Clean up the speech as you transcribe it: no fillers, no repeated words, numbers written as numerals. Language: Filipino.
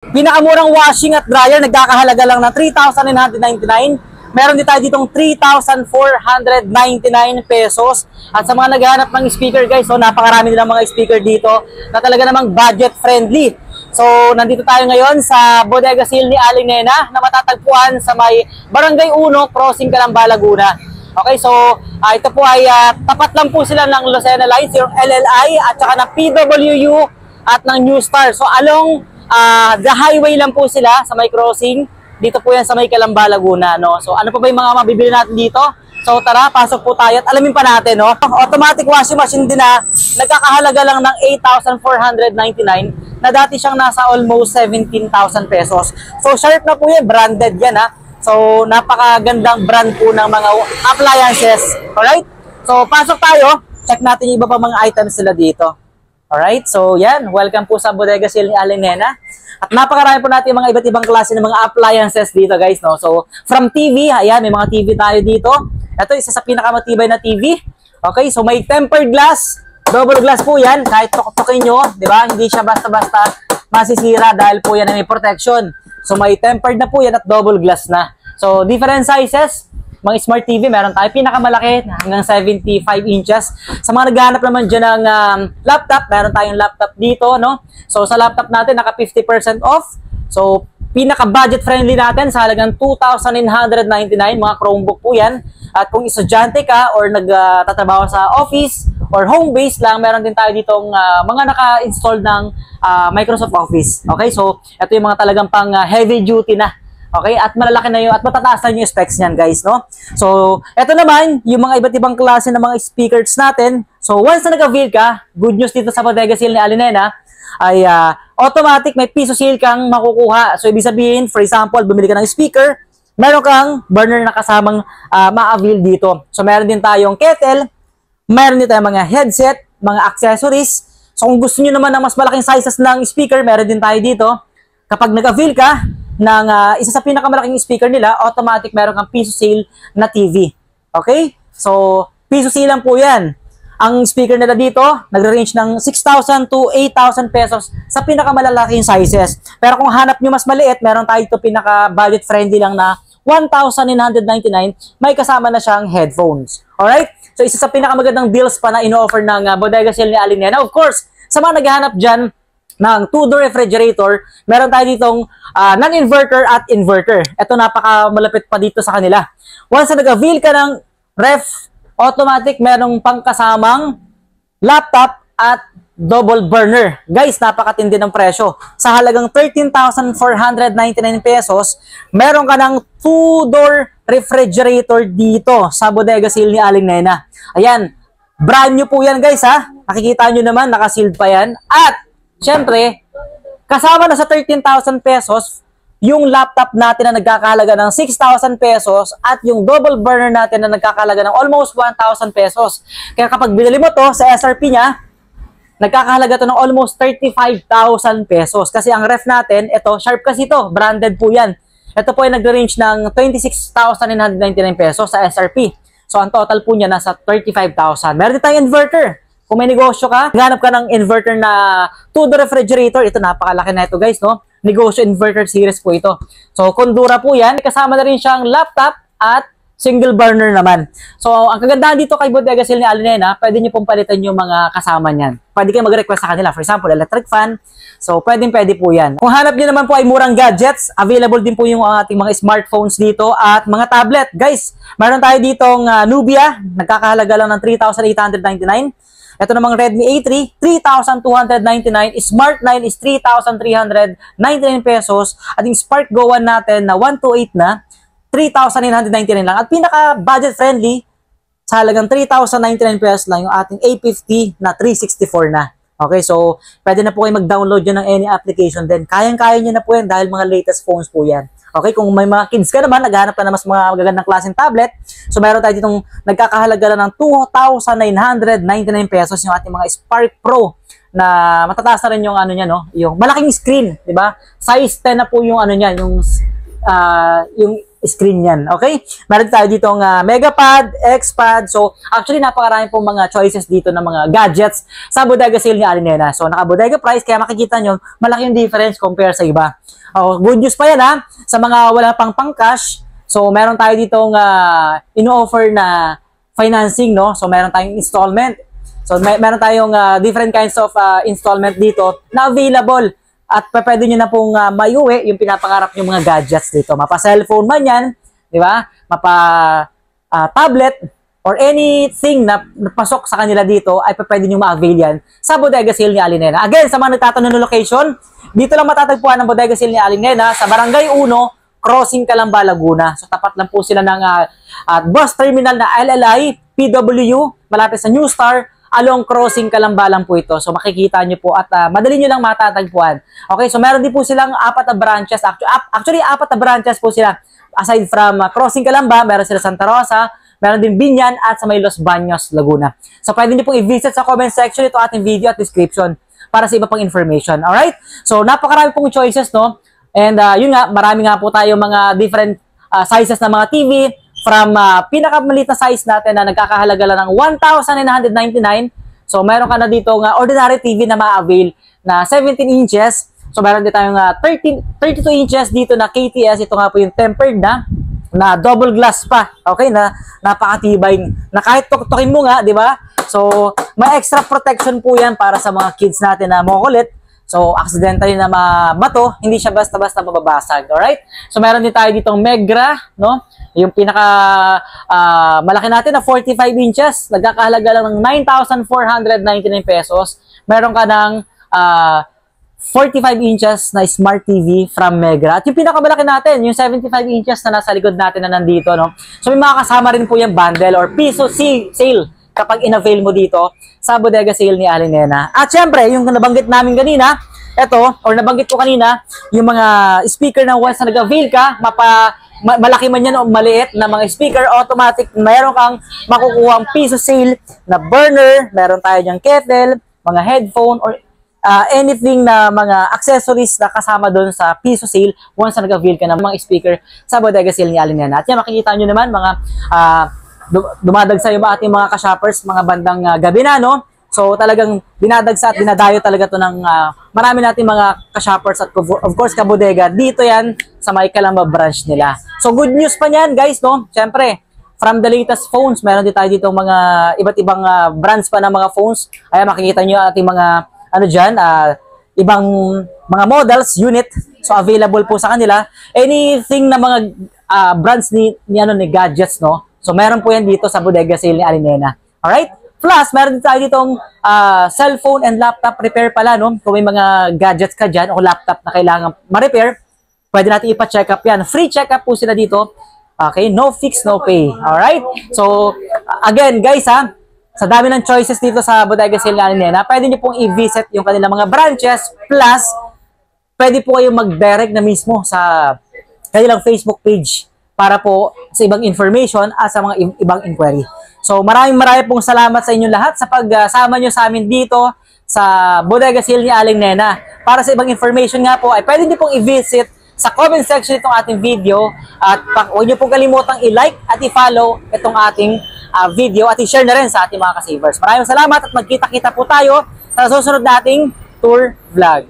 Pinakamurang washing at dryer, nagkakahalaga lang ng 3,999. Meron din tayo ditong 3,499 pesos. At sa mga naghahanap ng speaker guys, so napakarami nilang mga speaker dito na talaga namang budget friendly. So nandito tayo ngayon sa Bodega Sale ni Aling Nena na matatagpuan sa may Barangay 1, Crossing Calamba, Laguna. Okay, so ito po ay tapat lang po sila ng Lucena Lines, yung LLI at saka ng PWU at ng New Star. So along the highway lang po sila sa may crossing. Dito po yan sa may Calamba, Laguna, no? So, ano pa ba yung mga mabibili natin dito? So, tara, pasok po tayo at alamin pa natin, no? Automatic washing machine din na nagkakahalaga lang ng 8,499 na dati siyang nasa almost 17,000 pesos. So, sharp na po yan, branded yan, ha? So, napakagandang brand po ng mga appliances. Alright? So, pasok tayo. Check natin yung iba pa mga items sila dito. Alright? So, yan. Welcome po sa Bodega Sale ni Aling Nena. At napakarami po natin mga iba't ibang klase ng mga appliances dito guys, no? So, from TV, ayan, may mga TV tayo dito. Ito, isa sa pinakamatibay na TV. Okay, so may tempered glass. Double glass po yan. Kahit tok-tokin nyo, di ba? Hindi siya basta-basta masisira dahil po yan ay may protection. So, may tempered na po yan at double glass na. So, different sizes. Mga smart TV, meron tayo pinakamalaki hanggang 75 inches. Sa mga naghahanap naman dyan ng laptop, meron tayong laptop dito, no? So, sa laptop natin, naka 50% off. So, pinaka-budget friendly natin sa halagang 2,999, mga Chromebook po yan. At kung estudyante ka or nagtatrabaho sa office or home base lang, meron din tayo ditong mga naka-install ng Microsoft Office. Okay, so, ito yung mga talagang pang heavy duty na. Okay, at malalaki na yun at matataas na yung specs niyan guys, no? So, eto naman, yung mga iba't ibang klase ng mga speakers natin. So, once na nag-avail ka, good news dito sa Bodega Sale ni Aling Nena, ay automatic may piso sale kang makukuha. So, ibig sabihin, for example, bumili ka ng speaker, meron kang burner na kasamang ma-avail dito. So, meron din tayong kettle, meron din tayong mga headset, mga accessories. So, kung gusto nyo naman ng mas malaking sizes ng speaker, meron din tayo dito. Kapag nag-avail ka ng isa sa pinakamalaking speaker nila, automatic meron kang piso sale na TV. Okay? So, piso sale lang po yan. Ang speaker nila dito, nagre-range ng 6,000 to 8,000 pesos sa pinakamalalaking sizes. Pero kung hanap nyo mas maliit, meron tayo ito pinaka-budget friendly lang na 1,999, may kasama na siyang headphones. Alright? So, isa sa pinakamagandang deals pa na ino-offer ng Bodega Sale ni Aling Nena. Of course, sa mga naghahanap dyan ng two-door refrigerator, meron tayo ditong non-inverter at inverter. Ito napaka-malapit pa dito sa kanila. Once na nag-avail ka ng ref, automatic merong pangkasamang laptop at double burner. Guys, napakatindi ng presyo. Sa halagang 13,499 pesos, meron ka ng two-door refrigerator dito sa Bodega Sale ni Aling Nena. Ayan, brand new po yan guys ha. Nakikita nyo naman, naka-sealed pa yan. At siyempre, kasama na sa 13,000 pesos, yung laptop natin na nagkakahalaga ng 6,000 pesos at yung double burner natin na nagkakahalaga ng almost 1,000 pesos. Kaya kapag binili mo to sa SRP niya, nagkakahalaga to ng almost 35,000 pesos. Kasi ang ref natin, ito, sharp kasi ito, branded po yan. Ito po ay nag-range ng 26,999 pesos sa SRP. So, ang total po niya nasa 35,000. Meron din tayong inverter. Kung may negosyo ka, hanap ka ng inverter na two-door refrigerator, ito napakalaki na ito guys, no? Negosyo inverter series po ito. So, Kondura po yan. Kasama na rin siyang laptop at single burner naman. So, ang kagandahan dito kay Bodega Sale ni Aling Nena, pwede nyo pong palitan yung mga kasama niyan. Pwede kayo mag-request sa kanila. For example, electric fan. So, pwede po yan. Kung hanap nyo naman po ay murang gadgets, available din po yung ating mga smartphones dito at mga tablet. Guys, meron tayo ditong Nubia. Nagkakahalaga lang ng 3,899. Ito namang Redmi A3, 3,299. Smart 9 is 3,399 pesos. At yung Spark Go 1 natin na 128 na, 3,999 lang. At pinaka-budget friendly, sa halagang 3,099 pesos lang yung ating A50 na 364 na. Okay, so pwede na po kayo mag-download yun ng any application din. Kayang-kaya nyo na po yan dahil mga latest phones po yan. Okay, kung may mga kids ka naman, naghahanap ka na mas mga magagandang klaseng tablet, so meron tayo ditong nagkakahalaga lang ng 2,999 pesos yung ating mga Spark Pro na matataas na rin yung ano niya, no? Yung malaking screen, di ba? Size 10 na po yung ano niya, yung screen niyan. Okay? Meron tayo ditong Megapad, Xpad. So, actually, napakarami pong mga choices dito ng mga gadgets sa Bodega Sale ni Aling Nena. So, naka-bodega price, kaya makikita nyo, malaki yung difference compare sa iba. Oh, good news pa yan ha, sa mga wala pang cash. So meron tayo ditong ino-offer na financing, no? So meron tayong installment. So meron tayong different kinds of installment dito na available. At pwede nyo na pong maiuwi yung pinapangarap yung mga gadgets dito. Mapa cellphone man yan, di ba? Mapa tablet, or anything na pasok sa kanila dito, ay pwede nyo ma-avail yan sa Bodega Sale ni Aling Nena. Again, sa mga nagtatanong ng location, dito lang matatagpuan ng Bodega Sale ni Aling Nena sa Barangay 1, Crossing Calamba, Laguna. So tapat lang po sila ng bus terminal na LLI, PW, malapit sa New Star, along Crossing Calamba lang po ito. So makikita nyo po at madali nyo lang matatagpuan. Okay, so meron din po silang 4 na branches. Actually, 4 na branches po sila. Aside from Crossing Calamba, meron sila Santa Rosa, meron din Binyan at sa may Los Baños, Laguna. So pwede nyo pong i-visit sa comment section ito ating video at description para sa iba pang information. Alright? So napakarami pong choices, no? And yun nga, marami nga po tayo mga different sizes na mga TV. From pinakamaliit na size natin na nagkakahalaga lang ng 1,999. So, meron ka na dito ng ordinary TV na ma-avail na 17 inches. So, meron din tayong 32 inches dito na KTS. Ito nga po yung tempered na double glass pa. Okay, na napakatibay. Na kahit tuktukin mo nga, di ba? So, may extra protection po yan para sa mga kids natin na makulit. So, accidentally na mabato, hindi siya basta-basta mababasag. Alright? So, meron din tayo ditong Megra, no? Yung pinaka malaki natin na 45 inches, nagkakahalaga lang ng 9,499 pesos. Meron ka ng 45 inches na Smart TV from Megra. At yung pinakamalaki natin, yung 75 inches na nasa likod natin na nandito, no? So, may mga kasama rin po yung bundle or piso sale kapag in-avail mo dito sa Bodega Sale ni Aling Nena. At syempre, yung nabanggit namin kanina, nabanggit ko kanina, yung mga speaker na once na nag-avail ka, malaki man yan o maliit na mga speaker, automatic, mayroon kang makukuha ang piso sale na burner, meron tayo diyang kettle, mga headphone, or anything na mga accessories na kasama doon sa piso sale once na nag-avail ka ng mga speaker sa Bodega Sale ni Aling Nena. At yan, makikita nyo naman mga dumadagsa yung ating mga ka-shoppers, mga bandang gabi na, no? So, talagang dinadagsa at dinadayo talaga to ng marami nating mga ka-shoppers at of course, ka-bodega. Dito yan sa may Calamba branch nila. So, good news pa yan, guys, no? Siyempre, from the latest phones, meron din tayo dito mga iba't ibang brands pa ng mga phones. Ayan, makikita nyo ating mga, ibang mga models, unit. So, available po sa kanila. Anything na mga brands ni gadgets, no? So, meron po yan dito sa Bodega Sale ni Aling Nena. Alright? Plus, meron din tayo ditong cellphone and laptop repair pala, no? Kung may mga gadgets ka dyan o laptop na kailangan ma-repair, pwede natin ipa-check up yan. Free check up po sila dito. Okay? No fix, no pay. Alright? So, again, guys, sa dami ng choices dito sa Bodega Sale ni Aling Nena, pwede nyo pong i-visit yung kanilang mga branches. Plus, pwede po kayong mag-direct na mismo sa kanilang Facebook page para po sa ibang information at sa mga ibang inquiry. So, maraming pong salamat sa inyong lahat sa pagsama nyo sa amin dito sa Bodega Sale ni Aling Nena. Para sa ibang information nga po, ay pwede nyo pong i-visit sa comment section itong ating video at huwag nyo pong kalimutang i-like at i-follow itong ating video at i-share na rin sa ating mga ka-savers. Maraming salamat at magkita-kita po tayo sa susunod nating tour vlog.